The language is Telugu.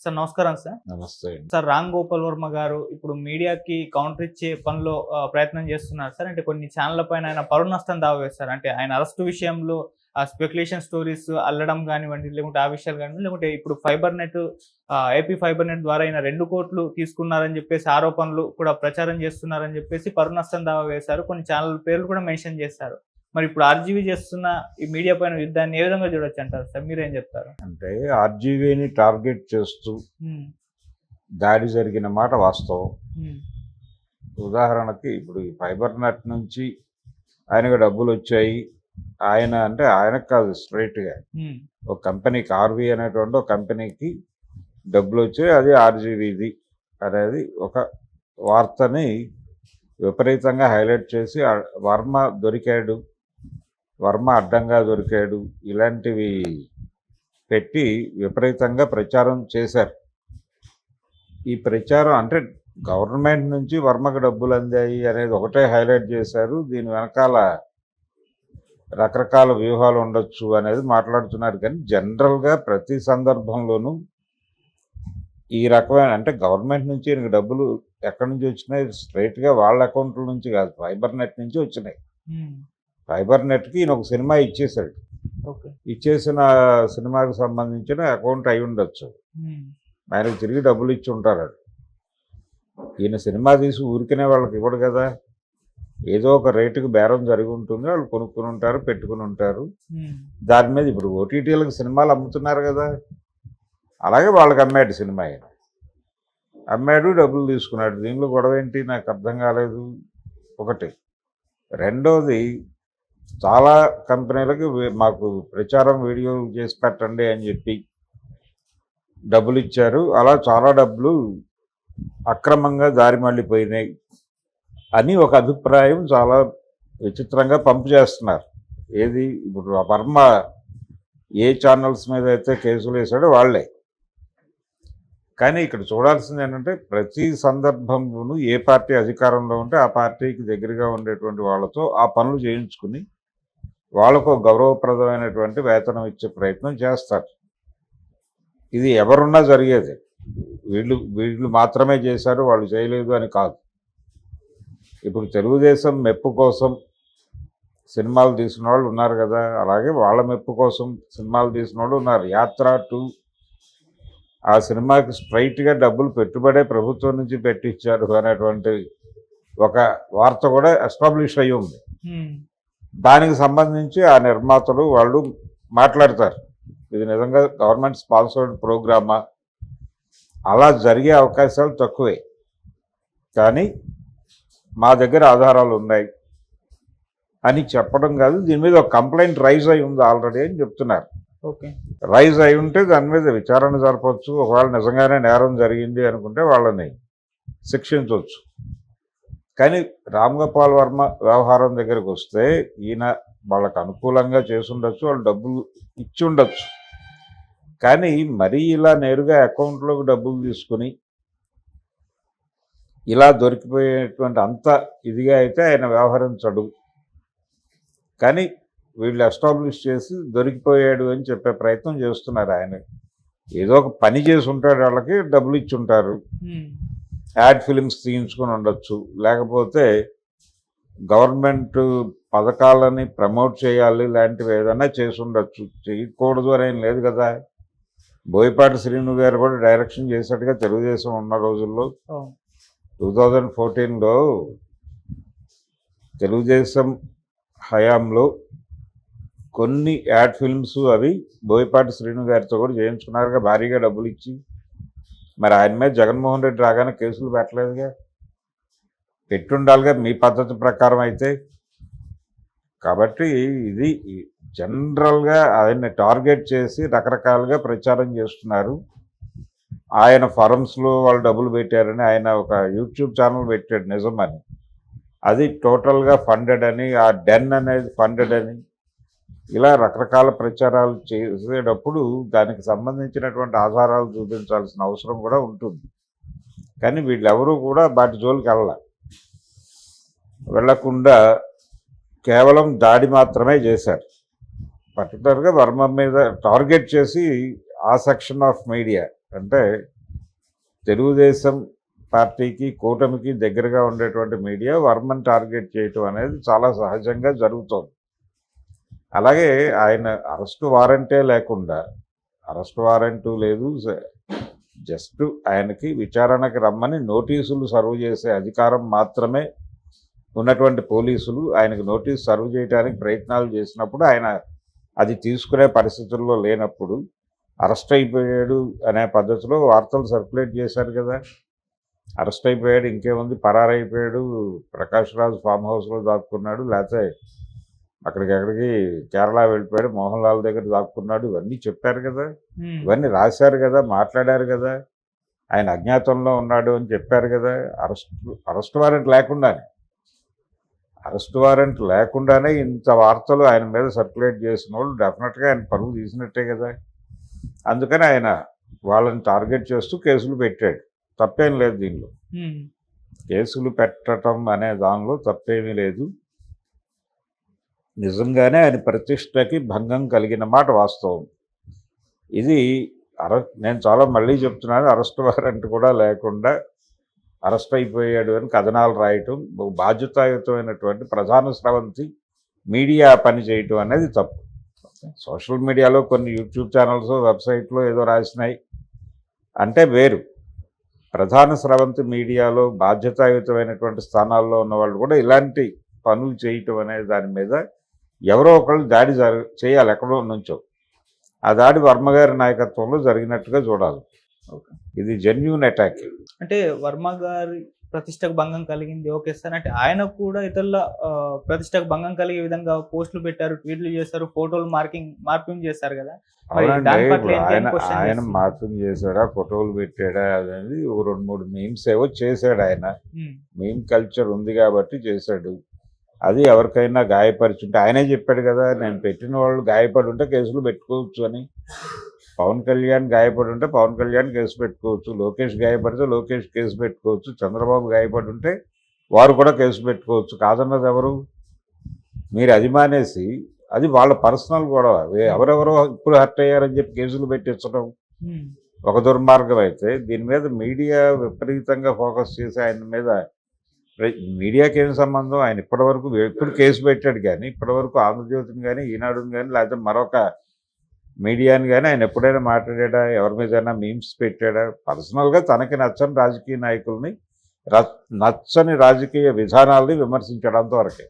సార్ నమస్కారం సార్. నమస్తే అండి. సార్ రామ్ గోపాల్ వర్మ గారు ఇప్పుడు మీడియాకి కౌంటర్ ఇచ్చే పనిలో ప్రయత్నం చేస్తున్నారు సార్. అంటే కొన్ని ఛానళ్ల పైన ఆయన పరువు నష్టం దావా వేస్తారు. అంటే ఆయన అరెస్ట్ విషయంలో ఆ స్పెక్యులేషన్ స్టోరీస్ అల్లడం కానివ్వండి, లేకుంటే ఆ విషయాలు కానివ్వండి, లేకుంటే ఇప్పుడు fibre net AP fibre net ద్వారా ఆయన 2 కోట్లు తీసుకున్నారని చెప్పేసి ఆరోపణలు కూడా ప్రచారం చేస్తున్నారని చెప్పేసి పరువు నష్టం దావా వేశారు. కొన్ని ఛానల్ పేర్లు కూడా మెన్షన్ చేశారు. మరి ఇప్పుడు ఆర్జీవీ చేస్తున్న ఈ మీడియా పైన యుద్ధాన్ని ఏ విధంగా చూడొచ్చు అంటారు సార్? మీరేం చెప్తారు? అంటే ఆర్జీవీని టార్గెట్ చేస్తూ దాడి జరిగిన మాట వాస్తవం. ఉదాహరణకి ఇప్పుడు ఈ ఫైబర్ నెట్ నుంచి ఆయనకు డబ్బులు వచ్చాయి. ఆయనకు కాదు, స్ట్రైట్గా ఒక కంపెనీకి, ఆర్వీ అనేటువంటి ఒక కంపెనీకి డబ్బులు వచ్చాయి, అది ఆర్జీవీది అనేది ఒక వార్తని విపరీతంగా హైలైట్ చేసి వర్మ అడ్డంగా దొరికాడు, ఇలాంటివి పెట్టి విపరీతంగా ప్రచారం చేశారు. ఈ ప్రచారం అంటే గవర్నమెంట్ నుంచి వర్మకు డబ్బులు అందాయి అనేది ఒకటే హైలైట్ చేశారు. దీని వెనకాల రకరకాల వ్యూహాలు ఉండొచ్చు అనేది మాట్లాడుతున్నారు. కానీ జనరల్గా ప్రతి సందర్భంలోనూ ఈ రకమైన అంటే గవర్నమెంట్ నుంచి ఈయనకు డబ్బులు ఎక్కడి నుంచి వచ్చినాయి? స్ట్రైట్గా వాళ్ళ అకౌంట్ల నుంచి కాదు, ఫైబర్ నెట్ నుంచి వచ్చినాయి. ఫైబర్ నెట్కి ఈయన ఒక సినిమా ఇచ్చేసాడు. ఇచ్చేసిన సినిమాకి సంబంధించిన అకౌంట్ అయి ఉండొచ్చు. ఆయనకు తిరిగి డబ్బులు ఇచ్చి ఉంటారు. ఈయన సినిమా తీసి ఊరికనే వాళ్ళకి ఇవ్వడు కదా, ఏదో ఒక రేటుకి బేరం జరిగి ఉంటుంది, వాళ్ళు కొనుక్కుని ఉంటారు, పెట్టుకుని ఉంటారు. దాని మీద ఇప్పుడు ఓటీటీలకు సినిమాలు అమ్ముతున్నారు కదా, అలాగే వాళ్ళకి అమ్మాడు సినిమా. ఆయన అమ్మాడు, డబ్బులు తీసుకున్నాడు. దీనిలో గొడవ ఏంటి నాకు అర్థం కాలేదు. ఒకటి. రెండోది, చాలా కంపెనీలకి మాకు ప్రచారం వీడియోలు చేసి పెట్టండి అని చెప్పి డబ్బులు ఇచ్చారు. అలా చాలా డబ్బులు అక్రమంగా దారి మళ్ళీపోయినాయి అని ఒక అభిప్రాయం చాలా విచిత్రంగా పంపు చేస్తున్నారు. ఏది ఇప్పుడు వర్మ ఏ ఛానల్స్ మీద అయితే కేసులు వేశాడో వాళ్ళే. కానీ ఇక్కడ చూడాల్సింది ఏంటంటే ప్రతి సందర్భంలోనూ ఏ పార్టీ అధికారంలో ఉంటే ఆ పార్టీకి దగ్గరగా ఉండేటువంటి వాళ్ళతో ఆ పనులు చేయించుకుని వాళ్ళకు గౌరవప్రదమైనటువంటి వేతనం ఇచ్చే ప్రయత్నం చేస్తారు. ఇది ఎవరున్నా జరిగేది. వీళ్ళు మాత్రమే చేశారు, వాళ్ళు చేయలేదు అని కాదు. ఇప్పుడు తెలుగుదేశం మెప్పు కోసం సినిమాలు తీసిన వాళ్ళు ఉన్నారు కదా, అలాగే వాళ్ళ మెప్పు కోసం సినిమాలు తీసిన వాళ్ళు ఉన్నారు. యాత్ర 2 ఆ సినిమాకి స్ట్రైట్గా డబ్బులు పెట్టుబడే ప్రభుత్వం నుంచి పెట్టించారు అనేటువంటి ఒక వార్త కూడా ఎస్టాబ్లిష్ అయ్యి ఉంది. దానికి సంబంధించి ఆ నిర్మాతలు వాళ్ళు మాట్లాడతారు, ఇది నిజంగా గవర్నమెంట్ స్పాన్సర్డ్ ప్రోగ్రామా? అలా జరిగే అవకాశాలు తక్కువే. కానీ మా దగ్గర ఆధారాలు ఉన్నాయి అని చెప్పడం కాదు, దీని మీద ఒక కంప్లైంట్ రైజ్ అయి ఉంది ఆల్రెడీ అని చెప్తున్నారు. రైజ్ అయి ఉంటే దాని మీద విచారణ జరపవచ్చు. ఒకవేళ నిజంగానే నేరం జరిగింది అనుకుంటే వాళ్ళని శిక్షించవచ్చు. కానీ రామ్ గోపాల్ వర్మ వ్యవహారం దగ్గరికి వస్తే ఈయన వాళ్ళకు అనుకూలంగా చేసి ఉండొచ్చు, వాళ్ళు డబ్బులు ఇచ్చి ఉండొచ్చు. కానీ మరీ ఇలా నేరుగా అకౌంట్లోకి డబ్బులు తీసుకుని ఇలా దొరికిపోయేటువంటి అంత ఇదిగా అయితే ఆయన వ్యవహరించడు. కానీ వీళ్ళు ఎస్టాబ్లిష్ చేసి దొరికిపోయాడు అని చెప్పే ప్రయత్నం చేస్తున్నారు. ఆయన ఏదో ఒక పని చేసి ఉంటాడు, వాళ్ళకి డబ్బులు ఇచ్చి ఉంటారు. యాడ్ ఫిలిమ్స్ తీయించుకొని ఉండొచ్చు, లేకపోతే గవర్నమెంట్ పథకాలని ప్రమోట్ చేయాలి లాంటివి ఏదైనా చేసి ఉండొచ్చు. చేయకూడదు అని ఏం లేదు కదా. బోయపాటి శ్రీను గారు కూడా డైరెక్షన్ చేసినట్టుగా తెలుగుదేశం ఉన్న రోజుల్లో 2014లో తెలుగుదేశం హయాంలో కొన్ని యాడ్ ఫిల్మ్స్ అవి బోయపాటి శ్రీను గారితో కూడా చేయించుకున్నారుగా, భారీగా డబ్బులు ఇచ్చి. మరి ఆయన మీద జగన్మోహన్ రెడ్డి రాగానే కేసులు పెట్టలేదుగా, పెట్టుండాలిగా మీ పద్ధతి ప్రకారం అయితే. కాబట్టి ఇది జనరల్గా ఆయన్ని టార్గెట్ చేసి రకరకాలుగా ప్రచారం చేస్తున్నారు. ఆయన ఫారమ్స్లో వాళ్ళు డబ్బులు పెట్టారని ఆయన ఒక యూట్యూబ్ ఛానల్ పెట్టాడు నిజమని, అది టోటల్గా ఫండెడ్ అని, ఆ డెన్ అనేది ఫండెడ్ అని, ఇలా రకరకాల ప్రచారాలు చేసేటప్పుడు దానికి సంబంధించినటువంటి ఆధారాలు చూపించాల్సిన అవసరం కూడా ఉంటుంది. కానీ వీళ్ళెవరూ కూడా వాటి జోలికి వెళ్ళకుండా కేవలం దాడి మాత్రమే చేశారు. పర్టికులర్గా వర్మ మీద టార్గెట్ చేసి ఆ సెక్షన్ ఆఫ్ మీడియా అంటే తెలుగుదేశం పార్టీకి కూటమికి దగ్గరగా ఉండేటువంటి మీడియా వర్మని టార్గెట్ చేయటం అనేది చాలా సహజంగా జరుగుతోంది. అలాగే ఆయన అరెస్ట్ వారెంటే లేకుండా, అరెస్ట్ వారెంటు లేదు, జస్ట్ ఆయనకి విచారణకి రమ్మని నోటీసులు సర్వ్ చేసే అధికారం మాత్రమే ఉన్నటువంటి పోలీసులు ఆయనకు నోటీసు సర్వ్ చేయడానికి ప్రయత్నాలు చేసినప్పుడు ఆయన అది తీసుకునే పరిస్థితుల్లో లేనప్పుడు అరెస్ట్ అయిపోయాడు అనే పద్ధతిలో వార్తలు సర్క్యులేట్ చేశారు కదా. అరెస్ట్ అయిపోయాడు, ఇంకేముంది, పరారైపోయాడు, ప్రకాష్ రాజ్ ఫామ్ హౌస్లో దాక్కున్నాడు, లేకపోతే అక్కడికి కేరళ వెళ్ళిపోయాడు, మోహన్ లాల్ దగ్గర దాక్కున్నాడు, ఇవన్నీ చెప్పారు కదా, ఇవన్నీ రాశారు కదా, మాట్లాడారు కదా. ఆయన అజ్ఞాతంలో ఉన్నాడు అని చెప్పారు కదా. అరెస్ట్ వారెంట్ లేకుండానే ఇంత వార్తలు ఆయన మీద సర్క్యులేట్ చేసిన వాళ్ళు డెఫినెట్గా ఆయన పరువు తీసినట్టే కదా. అందుకని ఆయన వాళ్ళని టార్గెట్ చేస్తూ కేసులు పెట్టాడు. తప్పేం లేదు దీనిలో. కేసులు పెట్టడం అనే దానిలో తప్పేమీ లేదు. నిజంగానే ఆయన ప్రతిష్టకి భంగం కలిగిన మాట వాస్తవం. ఇది నేను చాలా మళ్ళీ చెప్తున్నాను, అరెస్ట్ వారెంట్ కూడా లేకుండా అరెస్ట్ అయిపోయాడు అని కథనాలు రాయటం, బాధ్యతాయుతమైనటువంటి ప్రధాన స్రవంతి మీడియా పని చేయటం అనేది తప్పు. సోషల్ మీడియాలో కొన్ని యూట్యూబ్ ఛానల్స్, వెబ్సైట్లో ఏదో రాసినాయి అంటే వేరు. ప్రధాన స్రవంతి మీడియాలో బాధ్యతాయుతమైనటువంటి స్థానాల్లో ఉన్న వాళ్ళు కూడా ఇలాంటి పనులు చేయటం అనే దాని మీద ఎవరో ఒకళ్ళు దాడి చేయాలి ఎక్కడో నుంచో. ఆ దాడి వర్మ గారి నాయకత్వంలో జరిగినట్టుగా చూడాలి. ఇది జెన్యూన్ అటాక్. అంటే వర్మ గారి ప్రతిష్టకు భంగం కలిగింది ఓకే సార్. అంటే ఆయన కూడా ఇతరుల ప్రతిష్టకు భంగం కలిగే విధంగా పోస్టులు పెట్టారు, ట్వీట్లు చేశారు, ఫోటోలు మార్పింగ్ చేశారు కదా. ఆయన మార్పింగ్ చేశాడా, ఫోటోలు పెట్టాడా అనేది 2-3 మీమ్స్ ఏవో చేశాడు. ఆయన మీమ్ కల్చర్ ఉంది కాబట్టి చేశాడు. అది ఎవరికైనా గాయపరిచుంటే ఆయనే చెప్పాడు కదా, నేను పెట్టిన వాళ్ళు గాయపడి ఉంటే కేసులు పెట్టుకోవచ్చు అని. పవన్ కళ్యాణ్ గాయపడి ఉంటే పవన్ కళ్యాణ్ కేసు పెట్టుకోవచ్చు, లోకేష్ గాయపడితే లోకేష్ కేసు పెట్టుకోవచ్చు, చంద్రబాబు గాయపడి ఉంటే వారు కూడా కేసు పెట్టుకోవచ్చు. కాదన్నది ఎవరు? మీరు అది మానేసి అది వాళ్ళ పర్సనల్ గొడవ, ఎవరెవరో ఇప్పుడు హర్ట్ అయ్యారని చెప్పి కేసులు పెట్టించడం ఒక దుర్మార్గం అయితే, దీని మీద మీడియా విపరీతంగా ఫోకస్ చేసి ఆయన మీద, మీడియాకి ఏం సంబంధం? ఆయన ఇప్పటివరకు ఎప్పుడు కేసు పెట్టాడు కానీ, ఇప్పటివరకు ఆంధ్రజ్యోతిని కానీ, ఈనాడుని కానీ, లేకపోతే మరొక మీడియాని కానీ ఆయన ఎప్పుడైనా మాట్లాడా? ఎవరి మీదైనా మీమ్స్ పెట్టాడా? పర్సనల్గా తనకి నచ్చని రాజకీయ నాయకుల్ని, నచ్చని రాజకీయ విధానాలని విమర్శించడంతో వరకే.